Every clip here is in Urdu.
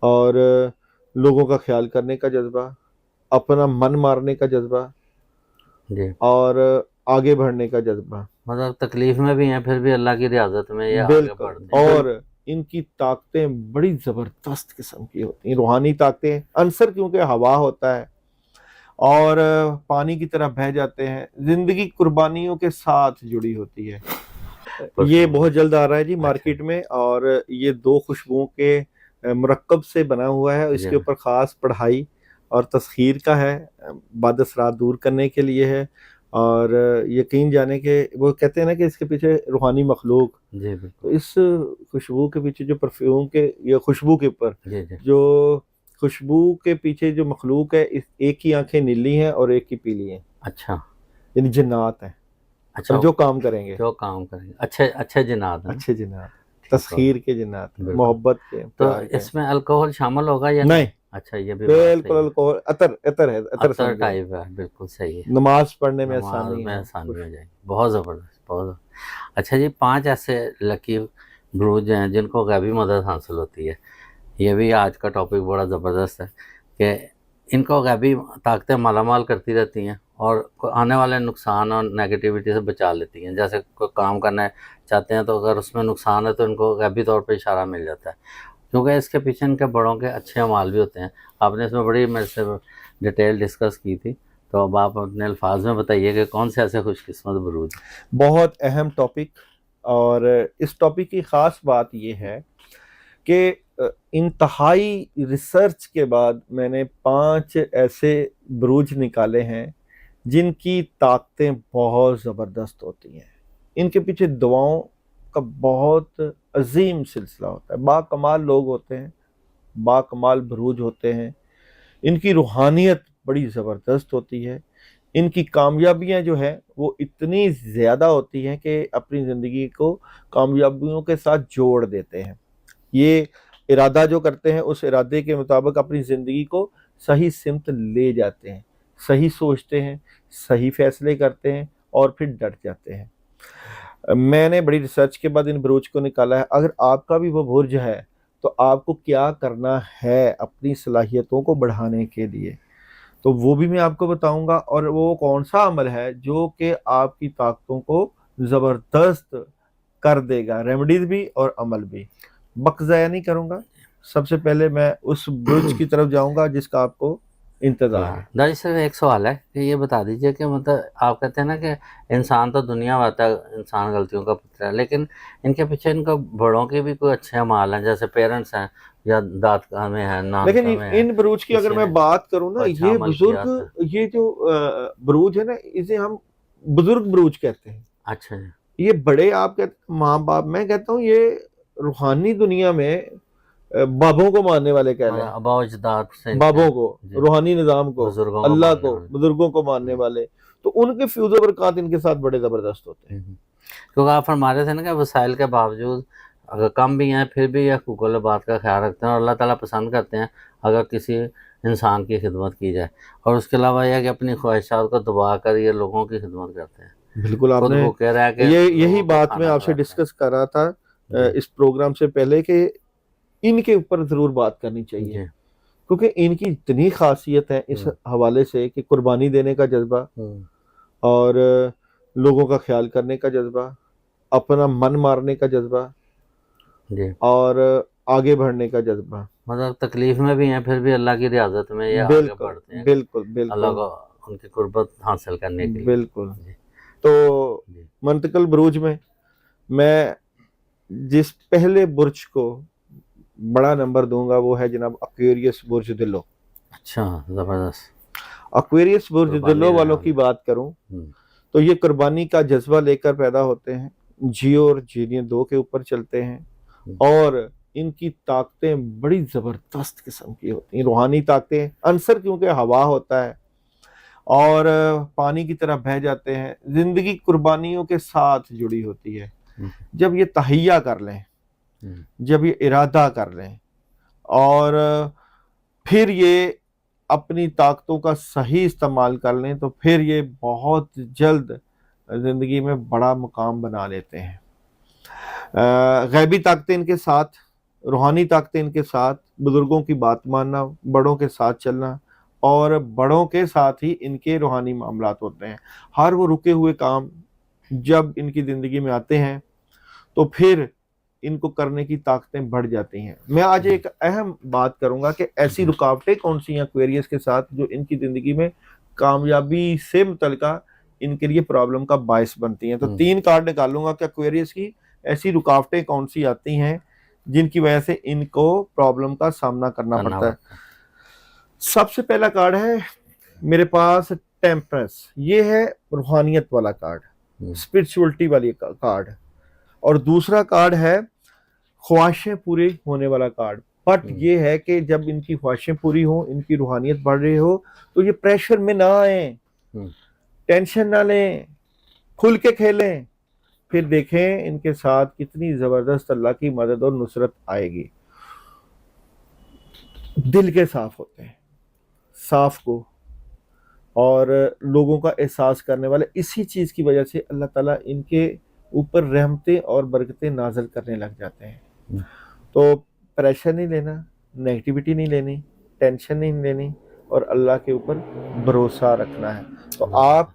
اور لوگوں کا خیال کرنے کا جذبہ، اپنا من مارنے کا جذبہ جی، اور آگے بڑھنے کا جذبہ، مطلب تکلیف میں بھی ہیں پھر بھی اللہ کی ریاضت میں یہ آگے بالکل. بڑھتے ہیں. اور ان کی طاقتیں بڑی زبردست قسم کی ہوتی ہیں، روحانی طاقتیں. عنصر کیونکہ ہوا ہوتا ہے اور پانی کی طرح بہہ جاتے ہیں، زندگی قربانیوں کے ساتھ جڑی ہوتی ہے. یہ بہت جلد آ رہا ہے جی مارکیٹ میں، اور یہ 2 خوشبوؤں کے مرکب سے بنا ہوا ہے. اس کے اوپر خاص پڑھائی اور تسخیر کا ہے، بد اثرات دور کرنے کے لیے ہے. اور یقین جانے کہ وہ کہتے ہیں نا کہ اس کے پیچھے روحانی مخلوق. جی تو بالکل. اس خوشبو کے پیچھے جو پرفیوم کے یا خوشبو کے اوپر جی جی. جو خوشبو کے پیچھے جو مخلوق ہے، ایک کی آنکھیں نیلی ہیں اور ایک کی پیلی ہیں، اچھا یعنی جنات ہیں. اچھا، اور جو کام کریں گے، جو کام کریں گے اچھے اچھے جنات ہیں. اچھے جنات، ٹھیک ہے. تسخیر کے جنات ہیں، بالکل. محبت کے، تو پیار کے. اس میں الکوہل شامل ہوگا یا نہیں، اچھا یہ بھی بات بالکل صحیح ہے. الکوہل عطر ہے، عطر عطر سمجھیں. ٹائپ ہے، بالکل صحیح ہے. نماز پڑھنے میں نماز آسانی میں ہے. آسانی ہو جائے گی. بہت زبردست، بہت زبردست. اچھا جی، 5 ایسے لکی بروج ہیں جن کو غیبی مدد حاصل ہوتی ہے. یہ بھی آج کا ٹاپک بڑا زبردست ہے کہ ان کو غیبی طاقتیں مالا مال کرتی رہتی ہیں اور آنے والے نقصان اور نیگیٹیوٹی سے بچا لیتی ہیں. جیسے کوئی کام کرنا چاہتے ہیں تو اگر اس میں نقصان ہے تو ان کو غیبی طور پہ اشارہ مل جاتا ہے، کیونکہ اس کے پیچھے ان کے بڑوں کے اچھے اعمال بھی ہوتے ہیں. آپ نے اس میں بڑی میرے سے ڈیٹیل ڈسکس کی تھی، تو اب آپ اپنے الفاظ میں بتائیے کہ کون سے ایسے خوش قسمت بروج ہیں. بہت اہم ٹاپک. اور اس ٹاپک کی خاص بات یہ ہے کہ انتہائی ریسرچ کے بعد میں نے 5 ایسے بروج نکالے ہیں جن کی طاقتیں بہت زبردست ہوتی ہیں. ان کے پیچھے دعاؤں کا بہت عظیم سلسلہ ہوتا ہے. با کمال لوگ ہوتے ہیں، با کمال بروج ہوتے ہیں. ان کی روحانیت بڑی زبردست ہوتی ہے. ان کی کامیابیاں جو ہیں وہ اتنی زیادہ ہوتی ہیں کہ اپنی زندگی کو کامیابیوں کے ساتھ جوڑ دیتے ہیں. یہ ارادہ جو کرتے ہیں اس ارادے کے مطابق اپنی زندگی کو صحیح سمت لے جاتے ہیں، صحیح سوچتے ہیں، صحیح فیصلے کرتے ہیں اور پھر ڈٹ جاتے ہیں. میں نے بڑی ریسرچ کے بعد ان بروج کو نکالا ہے. اگر آپ کا بھی وہ برج ہے تو آپ کو کیا کرنا ہے اپنی صلاحیتوں کو بڑھانے کے لیے، تو وہ بھی میں آپ کو بتاؤں گا. اور وہ کون سا عمل ہے جو کہ آپ کی طاقتوں کو زبردست کر دے گا، ریمیڈیز بھی اور عمل بھی. وقت ضائع نہیں کروں گا. سب سے پہلے میں اس برج کی طرف جاؤں گا جس کا آپ کو انتظار ہے. دائی صرف ایک سوال ہے کہ یہ بتا دیجئے کہ مطلب آپ کہتے ہیں نا کہ انسان تو دنیا آتا ہے، انسان غلطیوں کا پتر ہے، لیکن ان کے پیچھے ان کا بڑوں کے بھی کوئی اچھے اعمال ہیں، جیسے پیرنٹس ہیں یا دادکا میں ہیں، لیکن نانکا میں ہیں. ان بروج کی اگر میں بات کروں نا، اچھا یہ عمل کیا بزرگ، تھا. یہ جو بروج ہے نا، اسے ہم بزرگ بروج کہتے ہیں. اچھا جی. یہ بڑے آپ کہتے ہیں ماں باپ، میں کہتا ہوں یہ روحانی دنیا میں بابوں کو ماننے والے کہہ لیں، آبا و اجداد سے بابوں کو، روحانی نظام کو، بزرگوں اللہ ماننے کو، والے. بزرگوں کو ماننے والے، تو ان کے فیوز و برکات ان کے ساتھ بڑے زبردست ہوتے ہیں. کیونکہ آپ فرما رہے تھے نا کہ وسائل کے باوجود اگر کم بھی ہیں پھر بھی یہ حقوق العباد کا خیال رکھتے ہیں اور اللہ تعالیٰ پسند کرتے ہیں اگر کسی انسان کی خدمت کی جائے. اور اس کے علاوہ یہ کہ اپنی خواہشات کو دبا کر یہ لوگوں کی خدمت کرتے ہیں. بالکل. آپ خود نے بھوکے رہ کے یہی لوگوں کو بات میں کھانا آپ سے کھلاتے ہیں. ڈسکس کر رہا تھا اس پروگرام سے پہلے کہ ان کے اوپر ضرور بات کرنی چاہیے، جی. کیونکہ ان کی اتنی خاصیت ہے اس حوالے سے کہ قربانی دینے کا جذبہ اور لوگوں کا خیال کرنے کا جذبہ، اپنا من مارنے کا جذبہ جی. اور آگے بڑھنے کا جذبہ. مطلب تکلیف میں بھی ہیں پھر بھی اللہ کی ریاضت میں یہ آگے بالکل بڑھتے ہیں بالکل اللہ بالکل کو ان کی قربت حاصل کرنے کے لیے. بالکل. تو منتقل بروج میں جس پہلے برج کو بڑا نمبر دوں گا وہ ہے جناب ایکویریس برج دلو. اچھا زبردست. ایکویریس برج دلو والوں کی بات کروں تو یہ قربانی کا جذبہ لے کر پیدا ہوتے ہیں، جیو اور جینیے 2 کے اوپر چلتے ہیں اور ان کی طاقتیں بڑی زبردست قسم کی ہوتی ہیں. روحانی طاقتیں. عنصر کیونکہ ہوا ہوتا ہے اور پانی کی طرح بہہ جاتے ہیں، زندگی قربانیوں کے ساتھ جڑی ہوتی ہے. جب یہ تہیہ کر لیں، جب یہ ارادہ کر لیں اور پھر یہ اپنی طاقتوں کا صحیح استعمال کر لیں تو پھر یہ بہت جلد زندگی میں بڑا مقام بنا لیتے ہیں. غیبی طاقتیں ان کے ساتھ روحانی طاقتیں ان کے ساتھ، بزرگوں کی بات ماننا، بڑوں کے ساتھ چلنا، اور بڑوں کے ساتھ ہی ان کے روحانی معاملات ہوتے ہیں. ہر وہ رکے ہوئے کام جب ان کی زندگی میں آتے ہیں تو پھر ان کو کرنے کی طاقتیں بڑھ جاتی ہیں. میں آج ایک اہم بات کروں گا کہ ایسی رکاوٹیں کون سی ہیں ایکویریس کے ساتھ جو ان کی زندگی میں کامیابی سے متعلقہ ان کے لیے پرابلم کا باعث بنتی ہیں. تو 3 کارڈ نکالوں گا کہ ایکویریس کی ایسی رکاوٹیں کون سی آتی ہیں جن کی وجہ سے ان کو پرابلم کا سامنا کرنا پڑتا ہے. سب سے پہلا کارڈ ہے میرے پاس ٹیمپرنس. یہ ہے روحانیت والا کارڈ، اسپرچولیٹی والی کارڈ. اور دوسرا کارڈ ہے خواہشیں پوری ہونے والا کارڈ. بٹ یہ ہے کہ جب ان کی خواہشیں پوری ہوں، ان کی روحانیت بڑھ رہی ہو، تو یہ پریشر میں نہ آئیں، ٹینشن نہ لیں، کھل کے کھیلیں. پھر دیکھیں ان کے ساتھ کتنی زبردست اللہ کی مدد اور نصرت آئے گی. دل کے صاف ہوتے ہیں، صاف کو اور لوگوں کا احساس کرنے والے. اسی چیز کی وجہ سے اللہ تعالیٰ ان کے اوپر رحمتیں اور برکتیں نازل کرنے لگ جاتے ہیں. تو پریشر نہیں لینا، نیگیٹیوٹی نہیں لینی، ٹینشن نہیں لینی، اور اللہ کے اوپر بھروسہ رکھنا ہے. تو آپ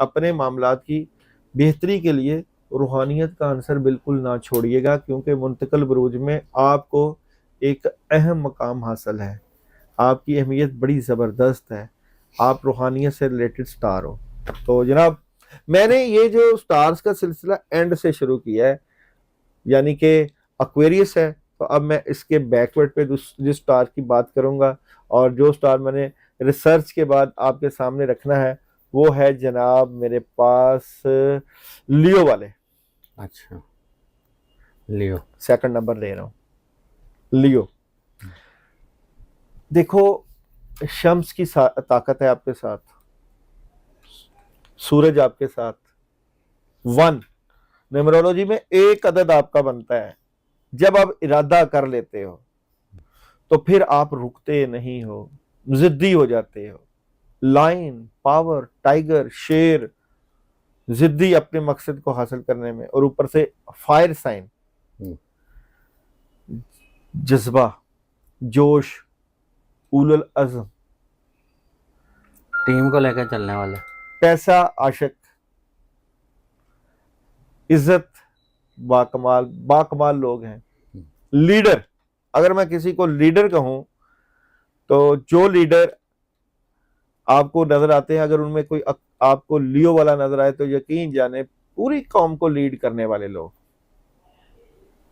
اپنے معاملات کی بہتری کے لیے روحانیت کا عنصر بالکل نہ چھوڑیے گا، کیونکہ منتقل بروج میں آپ کو ایک اہم مقام حاصل ہے. آپ کی اہمیت بڑی زبردست ہے. آپ روحانیت سے ریلیٹڈ سٹار ہو. تو جناب میں نے یہ جو سٹارز کا سلسلہ اینڈ سے شروع کیا ہے، یعنی کہ ایکویریس ہے، تو اب میں اس کے بیکورڈ پہ جس سٹار کی بات کروں گا، اور جو سٹار میں نے ریسرچ کے بعد آپ کے سامنے رکھنا ہے، وہ ہے جناب میرے پاس لیو والے. اچھا، لیو سیکنڈ نمبر لے رہا ہوں. لیو، دیکھو شمس کی طاقت ہے آپ کے ساتھ، سورج آپ کے ساتھ. 1 نیمرولوجی میں ایک عدد آپ کا بنتا ہے. جب آپ ارادہ کر لیتے ہو تو پھر آپ رکتے نہیں ہو، ضدی ہو جاتے ہو. لائن، پاور، ٹائیگر، شیر، ضدی اپنے مقصد کو حاصل کرنے میں، اور اوپر سے فائر سائن، جذبہ، جوش، اول العزم، ٹیم کو لے کے چلنے والے، پیسہ عاشق، عزت، باکمال لوگ ہیں. لیڈر، اگر میں کسی کو لیڈر کہوں تو جو لیڈر آپ کو نظر آتے ہیں، اگر ان میں کوئی آپ کو لیو والا نظر آئے تو یقین جانے پوری قوم کو لیڈ کرنے والے لوگ.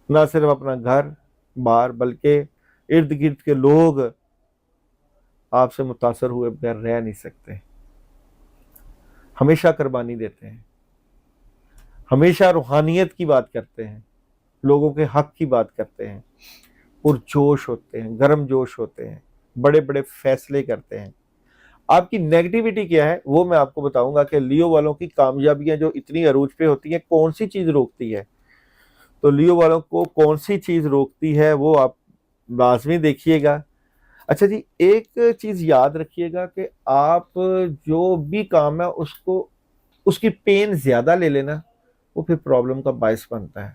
نہ صرف اپنا گھر بار بلکہ ارد گرد کے لوگ آپ سے متاثر ہوئے بغیر رہ نہیں سکتے. ہمیشہ قربانی دیتے ہیں، ہمیشہ روحانیت کی بات کرتے ہیں، لوگوں کے حق کی بات کرتے ہیں، پرجوش ہوتے ہیں، گرم جوش ہوتے ہیں، بڑے بڑے فیصلے کرتے ہیں. آپ کی نیگیٹیوٹی کیا ہے وہ میں آپ کو بتاؤں گا کہ لیو والوں کی کامیابیاں جو اتنی عروج پہ ہوتی ہیں، کون سی چیز روکتی ہے. تو لیو والوں کو کون سی چیز روکتی ہے وہ آپ لازمی دیکھیے گا. اچھا جی، ایک چیز یاد رکھیے گا کہ آپ جو بھی کام ہے اس کی پین زیادہ لے لینا، وہ پھر پرابلم کا باعث بنتا ہے.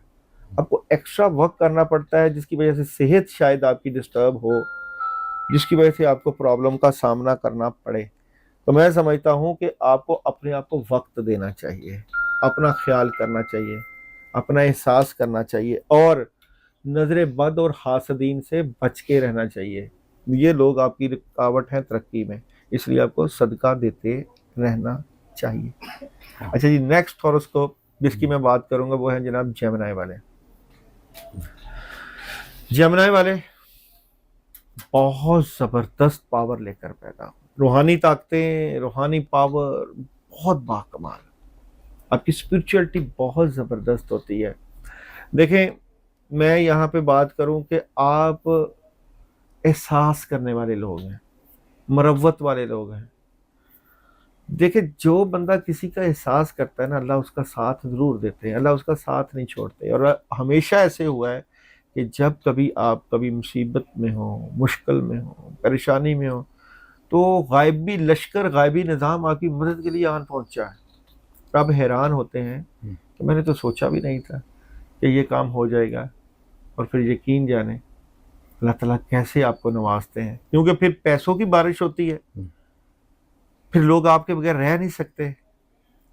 آپ کو ایکسٹرا ورک کرنا پڑتا ہے، جس کی وجہ سے صحت شاید آپ کی ڈسٹرب ہو، جس کی وجہ سے آپ کو پرابلم کا سامنا کرنا پڑے. تو میں سمجھتا ہوں کہ آپ کو اپنے آپ کو وقت دینا چاہیے، اپنا خیال کرنا چاہیے، اپنا احساس کرنا چاہیے، اور نظر بد اور حاسدین سے بچ کے رہنا چاہیے. یہ لوگ آپ کی رکاوٹ ہیں ترقی میں، اس لیے آپ کو صدقہ دیتے رہنا چاہیے. اچھا جی، نیکسٹ ہاروسکوپ جس کی میں بات کروں گا وہ ہے جناب جیمنائی والے. جیمنائی والے بہت زبردست پاور لے کر پیدا ہو، روحانی طاقتیں، روحانی پاور بہت باکمال. آپ کی اسپرچولیٹی بہت زبردست ہوتی ہے. دیکھیں میں یہاں پہ بات کروں کہ آپ احساس کرنے والے لوگ ہیں، مروت والے لوگ ہیں. دیکھیں جو بندہ کسی کا احساس کرتا ہے نا، اللہ اس کا ساتھ ضرور دیتے ہیں، اللہ اس کا ساتھ نہیں چھوڑتے. اور ہمیشہ ایسے ہوا ہے کہ جب کبھی آپ کبھی مصیبت میں ہو، مشکل میں ہو، پریشانی میں ہو، تو غائبی لشکر، غائبی نظام آپ کی مدد کے لیے آن پہنچا ہے. اب حیران ہوتے ہیں کہ میں نے تو سوچا بھی نہیں تھا کہ یہ کام ہو جائے گا، اور پھر یقین جانے اللہ تعالیٰ کیسے آپ کو نوازتے ہیں، کیونکہ پھر پیسوں کی بارش ہوتی ہے، پھر لوگ آپ کے بغیر رہ نہیں سکتے،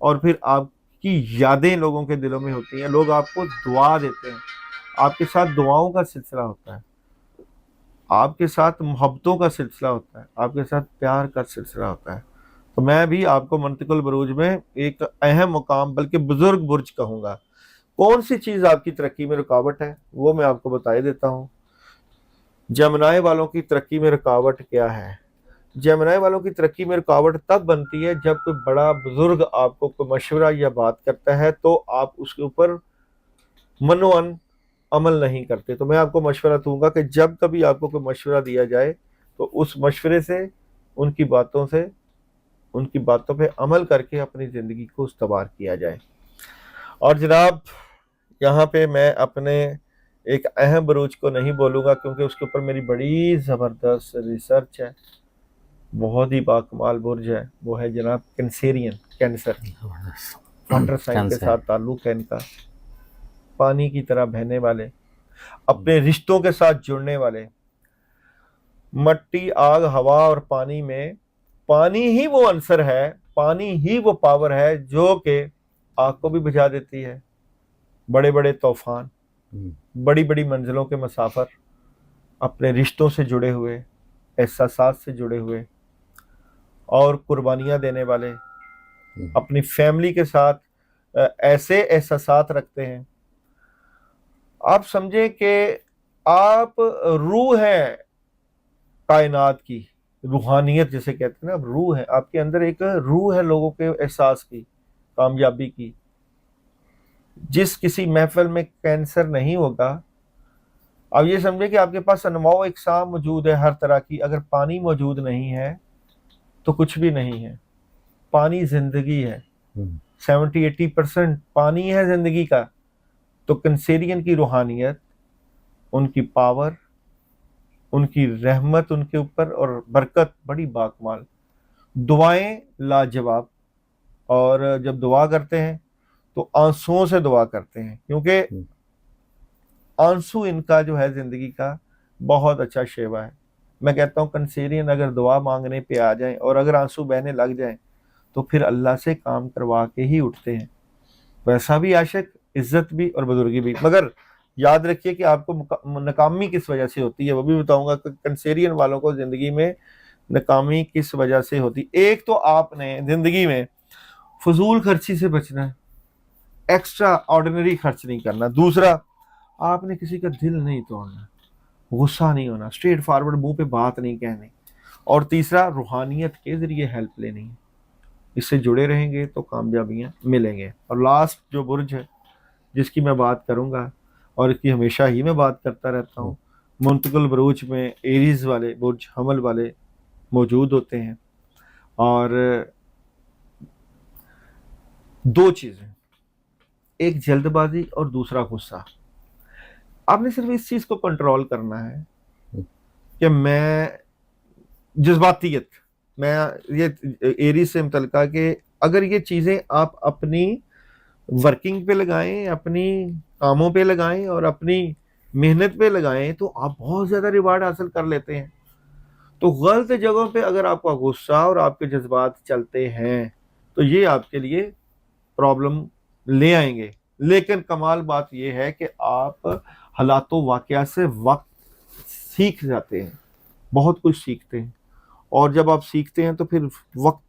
اور پھر آپ کی یادیں لوگوں کے دلوں میں ہوتی ہیں، لوگ آپ کو دعا دیتے ہیں، آپ کے ساتھ دعاؤں کا سلسلہ ہوتا ہے، آپ کے ساتھ محبتوں کا سلسلہ ہوتا ہے، آپ کے ساتھ پیار کا سلسلہ ہوتا ہے۔ تو میں بھی آپ کو منطق البروج میں ایک اہم مقام بلکہ بزرگ برج کہوں گا۔ کون سی چیز آپ کی ترقی میں رکاوٹ ہے وہ میں آپ کو بتا دیتا ہوں۔ جیمنائی والوں کی ترقی میں رکاوٹ کیا ہے؟ جیمنائی والوں کی ترقی میں رکاوٹ تب بنتی ہے جب کوئی بڑا بزرگ آپ کو کوئی مشورہ یا بات کرتا ہے تو آپ اس کے اوپر منوان عمل نہیں کرتے۔ تو میں آپ کو مشورہ دوں گا کہ جب کبھی آپ کو کوئی مشورہ دیا جائے تو اس مشورے سے، ان کی باتوں پہ عمل کر کے اپنی زندگی کو استوار کیا جائے۔ اور جناب یہاں پہ میں اپنے ایک اہم بروج کو نہیں بولوں گا کیونکہ اس کے اوپر میری بڑی زبردست ریسرچ ہے، بہت ہی باکمال برج ہے، وہ ہے جناب کینسیرین، کینسر، واٹر سائن کے ساتھ تعلق ہے ان کا، پانی کی طرح بہنے والے، اپنے رشتوں کے ساتھ جڑنے والے، مٹی، آگ، ہوا اور پانی میں پانی ہی وہ عنصر ہے، پانی ہی وہ پاور ہے جو کہ آگ کو بھی بجھا دیتی ہے، بڑے بڑے طوفان، بڑی بڑی منزلوں کے مسافر، اپنے رشتوں سے جڑے ہوئے، احساسات سے جڑے ہوئے اور قربانیاں دینے والے، اپنی فیملی کے ساتھ ایسے احساسات رکھتے ہیں۔ آپ سمجھیں کہ آپ روح ہیں کائنات کی، روحانیت جسے کہتے ہیں نا، روح ہے آپ کے اندر، ایک روح ہے لوگوں کے احساس کی، کامیابی کی۔ جس کسی محفل میں کینسر نہیں ہوگا، آپ یہ سمجھیں کہ آپ کے پاس انواع و اقسام موجود ہے ہر طرح کی، اگر پانی موجود نہیں ہے تو کچھ بھی نہیں ہے۔ پانی زندگی ہے، 70-80% پانی ہے زندگی کا۔ تو کنسیرین کی روحانیت، ان کی پاور، ان کی رحمت ان کے اوپر اور برکت بڑی باکمال، دعائیں لاجواب، اور جب دعا کرتے ہیں تو آنسوؤں سے دعا کرتے ہیں، کیونکہ آنسو ان کا جو ہے زندگی کا بہت اچھا شیوا ہے۔ میں کہتا ہوں کنسیرین اگر دعا مانگنے پہ آ جائیں اور اگر آنسو بہنے لگ جائیں تو پھر اللہ سے کام کروا کے ہی اٹھتے ہیں، ویسا بھی عاشق، عزت بھی اور بزرگی بھی۔ مگر یاد رکھیے کہ آپ کو ناکامی کس وجہ سے ہوتی ہے، وہ بھی بتاؤں گا کہ کنسیرین والوں کو زندگی میں ناکامی کس وجہ سے ہوتی۔ ایک تو آپ نے زندگی میں فضول خرچی سے بچنا ہے، ایکسٹرا آرڈینری خرچ نہیں کرنا۔ دوسرا، آپ نے کسی کا دل نہیں توڑنا، غصہ نہیں ہونا، اسٹریٹ فارورڈ منہ پہ بات نہیں کہنی۔ اور تیسرا، روحانیت کے ذریعے ہیلپ لینی ہے، اس سے جڑے رہیں گے تو کامیابیاں ملیں گے۔ اور لاسٹ جو برج ہے جس کی میں بات کروں گا، اور اس کی ہمیشہ ہی میں بات کرتا رہتا ہوں، منتقل بروج میں ایریز والے برج، حمل والے موجود ہوتے ہیں۔ اور دو چیزیں، ایک جلد بازی اور دوسرا غصہ۔ آپ نے صرف اس چیز کو کنٹرول کرنا ہے کہ میں جذباتیت، میں یہ ایریز سے متعلقہ کہ اگر یہ چیزیں آپ اپنی ورکنگ پہ لگائیں، اپنی کاموں پہ لگائیں اور اپنی محنت پہ لگائیں تو آپ بہت زیادہ ریوارڈ حاصل کر لیتے ہیں۔ تو غلط جگہوں پہ اگر آپ کا غصہ اور آپ کے جذبات چلتے ہیں تو یہ آپ کے لیے پرابلم لے آئیں گے۔ لیکن کمال بات یہ ہے کہ آپ حالات و واقعات سے وقت سیکھ جاتے ہیں، بہت کچھ سیکھتے ہیں، اور جب آپ سیکھتے ہیں تو پھر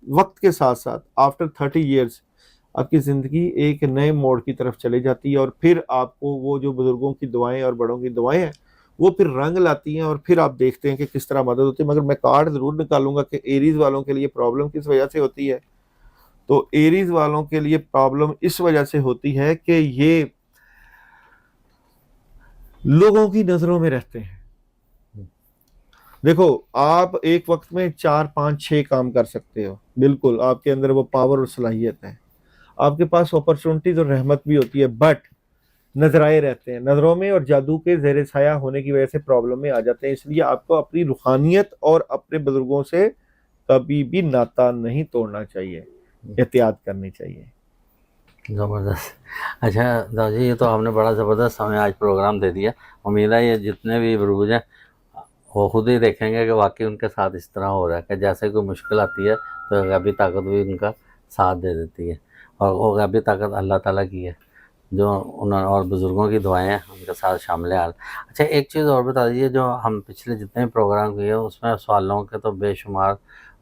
وقت کے ساتھ ساتھ آفٹر 30 ایئرس آپ کی زندگی ایک نئے موڑ کی طرف چلے جاتی ہے، اور پھر آپ کو وہ جو بزرگوں کی دعائیں اور بڑوں کی دعائیں ہیں وہ پھر رنگ لاتی ہیں، اور پھر آپ دیکھتے ہیں کہ کس طرح مدد ہوتی ہے۔ مگر میں کارڈ ضرور نکالوں گا کہ ایریز والوں کے لیے پرابلم کس وجہ سے ہوتی ہے۔ تو ایریز والوں کے لیے پرابلم اس وجہ سے ہوتی ہے کہ یہ لوگوں کی نظروں میں رہتے ہیں۔ دیکھو، آپ ایک وقت میں 4 5 6 کام کر سکتے ہو، بالکل آپ کے اندر وہ پاور اور صلاحیت ہے، آپ کے پاس اپرچونٹیز اور رحمت بھی ہوتی ہے، بٹ نظر آئے رہتے ہیں، نظروں میں اور جادو کے زیر سایہ ہونے کی وجہ سے پرابلم میں آ جاتے ہیں۔ اس لیے آپ کو اپنی روحانیت اور اپنے بزرگوں سے کبھی بھی ناتا نہیں توڑنا چاہیے، احتیاط کرنی چاہیے۔ زبردست. اچھا داؤ جی، یہ تو ہم نے بڑا زبردست ہمیں آج پروگرام دے دیا. امید ہے یہ جتنے بھی بروج ہیں وہ خود ہی دیکھیں گے کہ واقعی ان کے ساتھ اس طرح ہو رہا ہے کہ جیسے کوئی مشکل آتی ہے تو غیبی طاقت بھی ان کا ساتھ دے دیتی ہے. اور وہ غیبی طاقت اللہ تعالیٰ کی ہے جو انہوں اور بزرگوں کی دعائیں ہیں ان کے ساتھ شامل حال. اچھا ایک چیز اور بتا دیجیے، جو ہم پچھلے جتنے بھی پروگرام کیے اس میں سوالوں کے تو بے شمار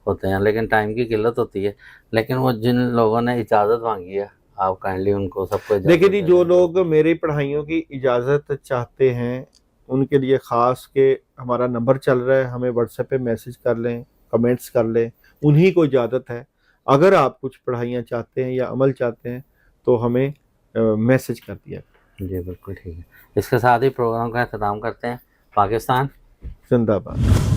ہوتے ہیں لیکن ٹائم کی قلت ہوتی ہے، لیکن وہ جن لوگوں نے اجازت مانگی ہے آپ کائنڈلی ان کو سب کو اجازت دیکھیں جی، دے جو دیں. لوگ میری پڑھائیوں کی اجازت چاہتے ہیں ان کے لیے خاص کہ ہمارا نمبر چل رہا ہے، ہمیں واٹس ایپ پہ میسج کر لیں، کمنٹس کر لیں، انہی کو اجازت ہے. اگر آپ کچھ پڑھائیاں چاہتے ہیں یا عمل چاہتے ہیں تو ہمیں میسج کر دیا. جی بالکل ٹھیک ہے. اس کے ساتھ ہی پروگرام کا اختتام کرتے ہیں. پاکستان زندہ باد.